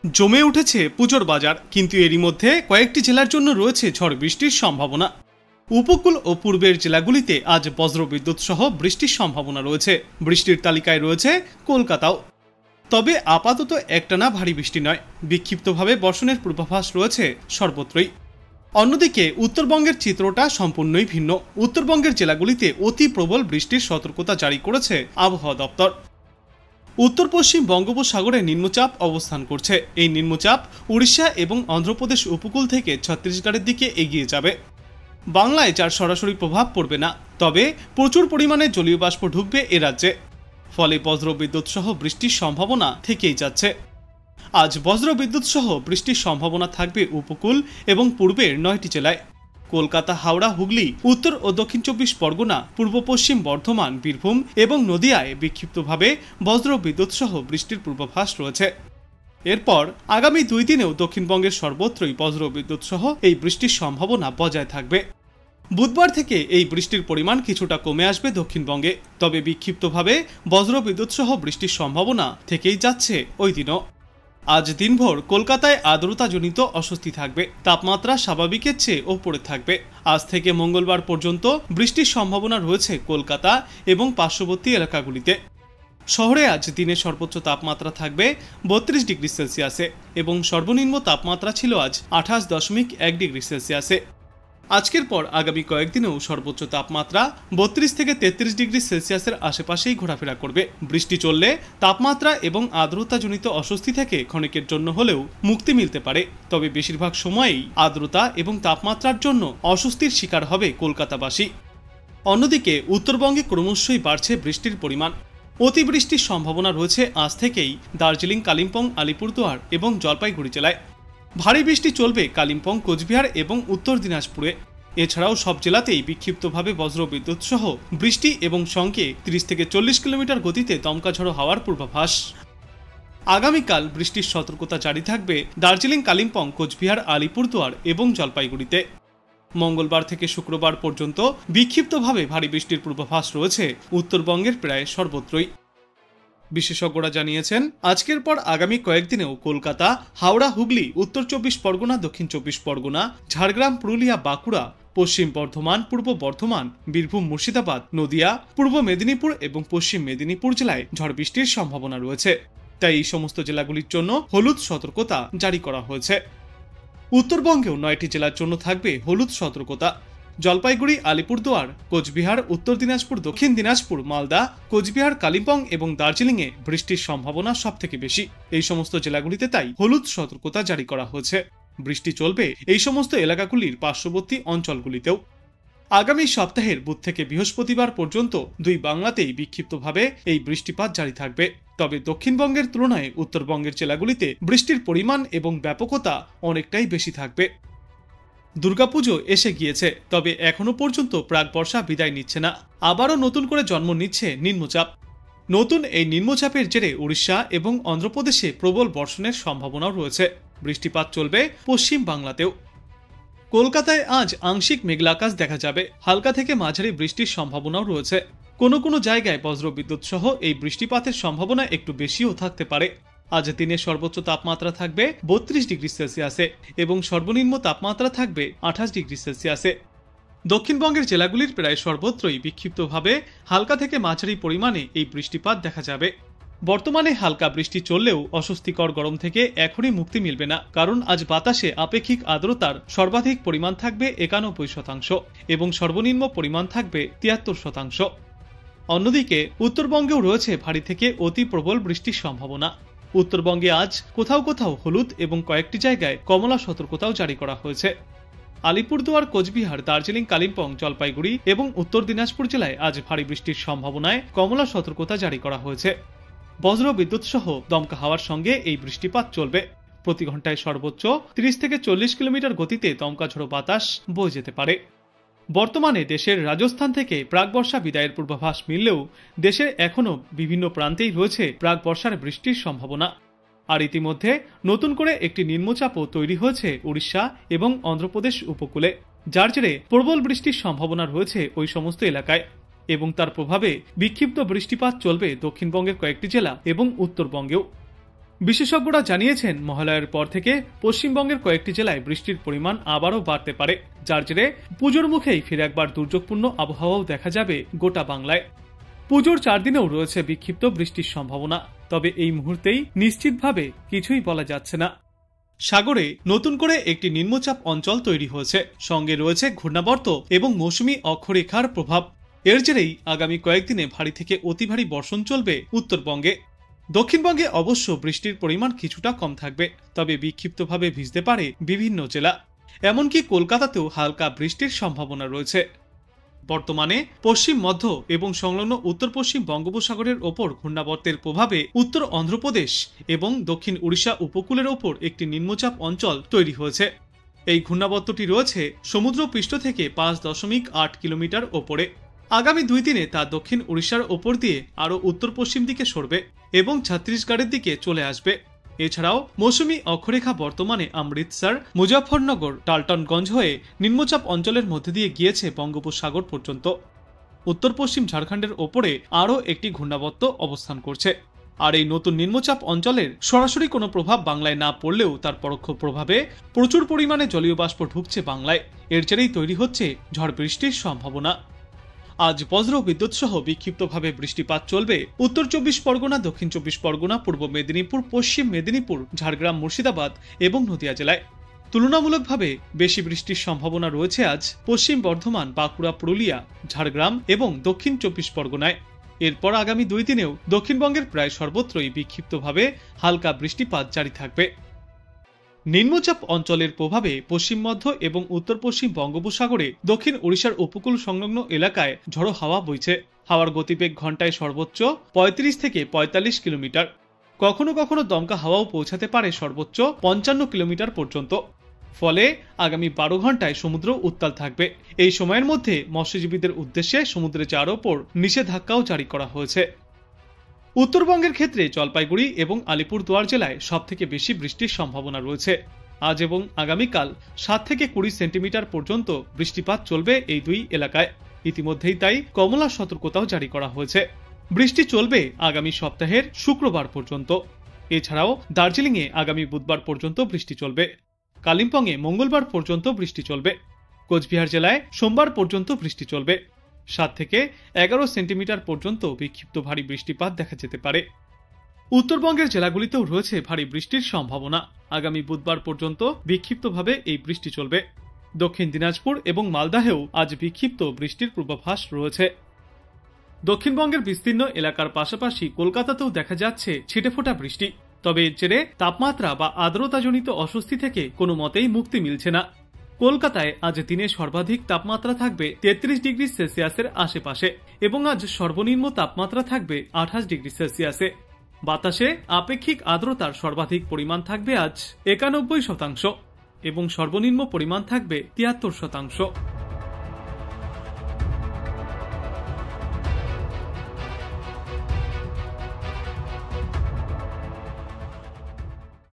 জমে উঠেছে পুজোর বাজার, কিন্তু এরই মধ্যে কয়েকটি জেলার জন্য রয়েছে ঝড় বৃষ্টির সম্ভাবনা। উপকূল ও পূর্বের জেলাগুলিতে আজ বজ্রবিদ্যুৎ সহ বৃষ্টির সম্ভাবনা রয়েছে। বৃষ্টির তালিকায় রয়েছে কলকাতাও। তবে আপাতত একটানা ভারী বৃষ্টি নয়, বিক্ষিপ্তভাবে বর্ষণের পূর্বাভাস রয়েছে সর্বত্রই। অন্যদিকে উত্তরবঙ্গের চিত্রটা সম্পূর্ণই ভিন্ন। উত্তরবঙ্গের জেলাগুলিতে অতি প্রবল বৃষ্টির সতর্কতা জারি করেছে আবহাওয়া দপ্তর। উত্তর পশ্চিম বঙ্গোপসাগরে নিম্নচাপ অবস্থান করছে। এই নিম্নচাপ উড়িষ্যা এবং অন্ধ্রপ্রদেশ উপকূল থেকে ছত্তিশগড়ের দিকে এগিয়ে যাবে। বাংলায় যার সরাসরি প্রভাব পড়বে না, তবে প্রচুর পরিমাণে জলীয় বাষ্প ঢুকবে এ রাজ্যে। ফলে বজ্রবিদ্যুৎ সহ বৃষ্টির সম্ভাবনা থেকেই যাচ্ছে। আজ বজ্রবিদ্যুৎ সহ বৃষ্টির সম্ভাবনা থাকবে উপকূল এবং পূর্বের 9টি জেলায়। কলকাতা, হাওড়া, হুগলি, উত্তর ও দক্ষিণ 24 পরগনা, পূর্ব পশ্চিম বর্ধমান, বীরভূম এবং নদিয়ায় বিক্ষিপ্তভাবে বজ্রবিদ্যুৎ সহ বৃষ্টির পূর্বাভাস রয়েছে। এরপর আগামী 2 দিনেও দক্ষিণবঙ্গের সর্বত্রই বজ্রবিদ্যুৎ সহ এই বৃষ্টির সম্ভাবনা বজায় থাকবে। বুধবার থেকে এই বৃষ্টির পরিমাণ কিছুটা কমে আসবে দক্ষিণবঙ্গে, তবে বিক্ষিপ্তভাবে বজ্রবিদ্যুৎ সহ বৃষ্টির সম্ভাবনা থেকেই যাচ্ছে ওই দিনও। আজ দিনভর কলকাতায় আর্দ্রতাজনিত অস্বস্তি থাকবে। তাপমাত্রা স্বাভাবিকের চেয়ে ওপরে থাকবে। আজ থেকে মঙ্গলবার পর্যন্ত বৃষ্টির সম্ভাবনা রয়েছে কলকাতা এবং পার্শ্ববর্তী এলাকাগুলিতে। শহরে আজ দিনে সর্বোচ্চ তাপমাত্রা থাকবে 32 ডিগ্রি সেলসিয়াসে এবং সর্বনিম্ন তাপমাত্রা ছিল আজ 28.1 ডিগ্রি সেলসিয়াসে। আজকের পর আগামী কয়েকদিনেও সর্বোচ্চ তাপমাত্রা 32 থেকে 33 ডিগ্রি সেলসিয়াসের আশেপাশেই ঘোরাফেরা করবে। বৃষ্টি চললে তাপমাত্রা এবং আর্দ্রতাজনিত অস্বস্তি থেকে ক্ষণিকের জন্য হলেও মুক্তি মিলতে পারে, তবে বেশিরভাগ সময়েই আর্দ্রতা এবং তাপমাত্রার জন্য অস্বস্তির শিকার হবে কলকাতাবাসী। অন্যদিকে উত্তরবঙ্গে ক্রমশই বাড়ছে বৃষ্টির পরিমাণ। অতিবৃষ্টির সম্ভাবনা রয়েছে আজ থেকেই দার্জিলিং, কালিম্পং, আলিপুরদুয়ার এবং জলপাইগুড়ি জেলায়। ভারী বৃষ্টি চলবে কালিম্পং, কোচবিহার এবং উত্তর দিনাজপুরে। এছাড়াও সব জেলাতেই বিক্ষিপ্তভাবে বজ্রবিদ্যুৎ সহ বৃষ্টি এবং সঙ্গে 30 থেকে 40 কিলোমিটার গতিতে দমকা ঝড়ো হওয়ার পূর্বাভাস। আগামীকাল বৃষ্টির সতর্কতা জারি থাকবে দার্জিলিং, কালিম্পং, কোচবিহার, আলিপুরদুয়ার এবং জলপাইগুড়িতে। মঙ্গলবার থেকে শুক্রবার পর্যন্ত বিক্ষিপ্তভাবে ভারী বৃষ্টির পূর্বাভাস রয়েছে উত্তরবঙ্গের প্রায় সর্বত্রই। বিশেষজ্ঞরা জানিয়েছেন, আজকের পর আগামী কয়েকদিনেও কলকাতা, হাওড়া, হুগলি, উত্তর 24 পরগনা, দক্ষিণ 24 পরগনা, ঝাড়গ্রাম, পুরুলিয়া, বাঁকুড়া, পশ্চিম বর্ধমান, পূর্ব বর্ধমান, বীরভূম, মুর্শিদাবাদ, নদিয়া, পূর্ব মেদিনীপুর এবং পশ্চিম মেদিনীপুর জেলায় ঝড় বৃষ্টির সম্ভাবনা রয়েছে। তাই এই সমস্ত জেলাগুলির জন্য হলুদ সতর্কতা জারি করা হয়েছে। উত্তরবঙ্গেও 9টি জেলার জন্য থাকবে হলুদ সতর্কতা। জলপাইগুড়ি, আলিপুরদুয়ার, কোচবিহার, উত্তর দিনাজপুর, দক্ষিণ দিনাজপুর, মালদা, কোচবিহার, কালিম্পং এবং দার্জিলিংয়ে বৃষ্টির সম্ভাবনা সবথেকে বেশি। এই সমস্ত জেলাগুলিতে তাই হলুদ সতর্কতা জারি করা হয়েছে। বৃষ্টি চলবে এই সমস্ত এলাকাগুলির পার্শ্ববর্তী অঞ্চলগুলিতেও। আগামী সপ্তাহের বুধ থেকে বৃহস্পতিবার পর্যন্ত 2 বাংলাতেই বিক্ষিপ্তভাবে এই বৃষ্টিপাত জারি থাকবে। তবে দক্ষিণবঙ্গের তুলনায় উত্তরবঙ্গের জেলাগুলিতে বৃষ্টির পরিমাণ এবং ব্যাপকতা অনেকটাই বেশি থাকবে। দুর্গাপুজো এসে গিয়েছে, তবে এখনো পর্যন্ত প্রাক বর্ষা বিদায় নিচ্ছে না। আবারও নতুন করে জন্ম নিচ্ছে নিম্নচাপ। নতুন এই নিম্নচাপের জেরে উড়িষ্যা এবং অন্ধ্রপ্রদেশে প্রবল বর্ষণের সম্ভাবনাও রয়েছে। বৃষ্টিপাত চলবে পশ্চিম বাংলাতেও। কলকাতায় আজ আংশিক মেঘলা আকাশ দেখা যাবে। হালকা থেকে মাঝারি বৃষ্টির সম্ভাবনাও রয়েছে। কোনো কোনো জায়গায় বজ্রবিদ্যুৎ সহ এই বৃষ্টিপাতের সম্ভাবনা একটু বেশিও থাকতে পারে। আজ দিনের সর্বোচ্চ তাপমাত্রা থাকবে 32 ডিগ্রি সেলসিয়াসে এবং সর্বনিম্ন তাপমাত্রা থাকবে 28 ডিগ্রি সেলসিয়াসে। দক্ষিণবঙ্গের জেলাগুলির প্রায় সর্বত্রই বিক্ষিপ্তভাবে হালকা থেকে মাঝারি পরিমাণে এই বৃষ্টিপাত দেখা যাবে। বর্তমানে হালকা বৃষ্টি চললেও অস্বস্তিকর গরম থেকে এখনই মুক্তি মিলবে না, কারণ আজ বাতাসে আপেক্ষিক আর্দ্রতার সর্বাধিক পরিমাণ থাকবে 91% এবং সর্বনিম্ন পরিমাণ থাকবে 73%। অন্যদিকে উত্তরবঙ্গেও রয়েছে ভারী থেকে অতি প্রবল বৃষ্টির সম্ভাবনা। উত্তরবঙ্গে আজ কোথাও কোথাও হলুদ এবং কয়েকটি জায়গায় কমলা সতর্কতাও জারি করা হয়েছে। আলিপুরদুয়ার, কোচবিহার, দার্জিলিং, কালিম্পং, জলপাইগুড়ি এবং উত্তর দিনাজপুর জেলায় আজ ভারী বৃষ্টির সম্ভাবনায় কমলা সতর্কতা জারি করা হয়েছে। বজ্রবিদ্যুৎ সহ দমকা হাওয়ার সঙ্গে এই বৃষ্টিপাত চলবে। প্রতি ঘন্টায় সর্বোচ্চ 30 থেকে 40 কিলোমিটার গতিতে দমকা ঝোড়ো বাতাস বয়ে যেতে পারে। বর্তমানে দেশের রাজস্থান থেকে প্রাক বর্ষা বিদায়ের পূর্বাভাস মিললেও দেশের এখনও বিভিন্ন প্রান্তেই রয়েছে প্রাক বর্ষার বৃষ্টির সম্ভাবনা। আর ইতিমধ্যে নতুন করে একটি নিম্নচাপও তৈরি হয়েছে উড়িষ্যা এবং অন্ধ্রপ্রদেশ উপকূলে, যার জেরে প্রবল বৃষ্টির সম্ভাবনা রয়েছে ওই সমস্ত এলাকায় এবং তার প্রভাবে বিক্ষিপ্ত বৃষ্টিপাত চলবে দক্ষিণবঙ্গের কয়েকটি জেলা এবং উত্তরবঙ্গেও। বিশেষজ্ঞরা জানিয়েছেন, মহালয়ার পর থেকে পশ্চিমবঙ্গের কয়েকটি জেলায় বৃষ্টির পরিমাণ আবারও বাড়তে পারে, যার জেরে পুজোর মুখেই ফির একবার দুর্যোগপূর্ণ আবহাওয়াও দেখা যাবে গোটা বাংলায়। পুজোর 4 দিনেও রয়েছে বিক্ষিপ্ত বৃষ্টির সম্ভাবনা, তবে এই মুহূর্তেই নিশ্চিতভাবে কিছুই বলা যাচ্ছে না। সাগরে নতুন করে একটি নিম্নচাপ অঞ্চল তৈরি হয়েছে, সঙ্গে রয়েছে ঘূর্ণাবর্ত এবং মৌসুমী অক্ষরেখার প্রভাব। এর জেরেই আগামী কয়েকদিনে ভারী থেকে অতি ভারী বর্ষণ চলবে উত্তরবঙ্গে। দক্ষিণবঙ্গে অবশ্য বৃষ্টির পরিমাণ কিছুটা কম থাকবে, তবে বিক্ষিপ্তভাবে ভিজতে পারে বিভিন্ন জেলা, এমনকি কলকাতাতেও হালকা বৃষ্টির সম্ভাবনা রয়েছে। বর্তমানে পশ্চিম মধ্য এবং সংলগ্ন উত্তর পশ্চিম বঙ্গোপসাগরের ওপর ঘূর্ণাবর্তের প্রভাবে উত্তর অন্ধ্রপ্রদেশ এবং দক্ষিণ উড়িষ্যা উপকূলের ওপর একটি নিম্নচাপ অঞ্চল তৈরি হয়েছে। এই ঘূর্ণাবর্তটি রয়েছে সমুদ্রপৃষ্ঠ থেকে 5.8 কিলোমিটার ওপরে। আগামী 2 দিনে তা দক্ষিণ উড়িষ্যার ওপর দিয়ে আরও উত্তর পশ্চিম দিকে সরবে এবং ছত্তিশগড়ের দিকে চলে আসবে। এছাড়াও মৌসুমী অক্ষরেখা বর্তমানে অমৃতসর, মুজাফরনগর, টালটনগঞ্জ হয়ে নিম্নচাপ অঞ্চলের মধ্যে দিয়ে গিয়েছে বঙ্গোপসাগর পর্যন্ত। উত্তর পশ্চিম ঝাড়খণ্ডের ওপরে আরও একটি ঘূর্ণাবর্ত অবস্থান করছে। আর এই নতুন নিম্নচাপ অঞ্চলের সরাসরি কোনো প্রভাব বাংলায় না পড়লেও তার পরোক্ষ প্রভাবে প্রচুর পরিমাণে জলীয় বাষ্প ঢুকছে বাংলায়। এর জেরেই তৈরি হচ্ছে ঝড় বৃষ্টির সম্ভাবনা। আজ বজ্র বিদ্যুৎ সহ বিক্ষিপ্তভাবে বৃষ্টিপাত চলবে উত্তর 24 পরগনা, দক্ষিণ 24 পরগনা, পূর্ব মেদিনীপুর, পশ্চিম মেদিনীপুর, ঝাড়গ্রাম, মুর্শিদাবাদ এবং নদিয়া জেলায়। তুলনামূলকভাবে বেশি বৃষ্টির সম্ভাবনা রয়েছে আজ পশ্চিম বর্ধমান, বাঁকুড়া, পুরুলিয়া, ঝাড়গ্রাম এবং দক্ষিণ 24 পরগনায়। এরপর আগামী 2 দিনেও দক্ষিণবঙ্গের প্রায় সর্বত্রই বিক্ষিপ্তভাবে হালকা বৃষ্টিপাত জারি থাকবে। নিম্নচাপ অঞ্চলের প্রভাবে পশ্চিম মধ্য এবং উত্তর পশ্চিম বঙ্গোপসাগরে দক্ষিণ ওড়িশার উপকূল সংলগ্ন এলাকায় ঝড়ো হাওয়া বইছে। হাওয়ার গতিবেগ ঘন্টায় সর্বোচ্চ 35 থেকে 45 কিলোমিটার। কখনো কখনো দমকা হাওয়াও পৌঁছাতে পারে সর্বোচ্চ 55 কিলোমিটার পর্যন্ত। ফলে আগামী 12 ঘন্টায় সমুদ্র উত্তাল থাকবে। এই সময়ের মধ্যে মৎস্যজীবীদের উদ্দেশ্যে সমুদ্রে যাওয়ার ওপর নিষেধাজ্ঞাও জারি করা হয়েছে। উত্তরবঙ্গের ক্ষেত্রে জলপাইগুড়ি এবং আলিপুরদুয়ার জেলায় সবথেকে বেশি বৃষ্টির সম্ভাবনা রয়েছে। আজ এবং আগামীকাল 7 থেকে 20 সেন্টিমিটার পর্যন্ত বৃষ্টিপাত চলবে এই 2 এলাকায়। ইতিমধ্যেই তাই কমলা সতর্কতাও জারি করা হয়েছে। বৃষ্টি চলবে আগামী সপ্তাহের শুক্রবার পর্যন্ত। এছাড়াও দার্জিলিংয়ে আগামী বুধবার পর্যন্ত বৃষ্টি চলবে। কালিম্পংয়ে মঙ্গলবার পর্যন্ত বৃষ্টি চলবে। কোচবিহার জেলায় সোমবার পর্যন্ত বৃষ্টি চলবে। 7 থেকে 11 সেন্টিমিটার পর্যন্ত বিক্ষিপ্ত ভারী বৃষ্টিপাত দেখা যেতে পারে। উত্তরবঙ্গের জেলাগুলিতেও রয়েছে ভারী বৃষ্টির সম্ভাবনা। আগামী বুধবার পর্যন্ত বিক্ষিপ্তভাবে এই বৃষ্টি চলবে। দক্ষিণ দিনাজপুর এবং মালদাহেও আজ বিক্ষিপ্ত বৃষ্টির পূর্বাভাস রয়েছে। দক্ষিণবঙ্গের বিস্তীর্ণ এলাকার পাশাপাশি কলকাতাতেও দেখা যাচ্ছে ছিটেফোঁটা বৃষ্টি। তবে এর জেরে তাপমাত্রা বা আর্দ্রতাজনিত অস্বস্তি থেকে কোনো মতেই মুক্তি মিলছে না। কলকাতায় আজ দিনে সর্বাধিক তাপমাত্রা থাকবে 33 ডিগ্রি সেলসিয়াসের আশেপাশে এবং আজ সর্বনিম্ন তাপমাত্রা থাকবে 28 ডিগ্রি সেলসিয়াসে। বাতাসে আপেক্ষিক আর্দ্রতার সর্বাধিক পরিমাণ থাকবে আজ 91% এবং সর্বনিম্ন পরিমাণ থাকবে 73%।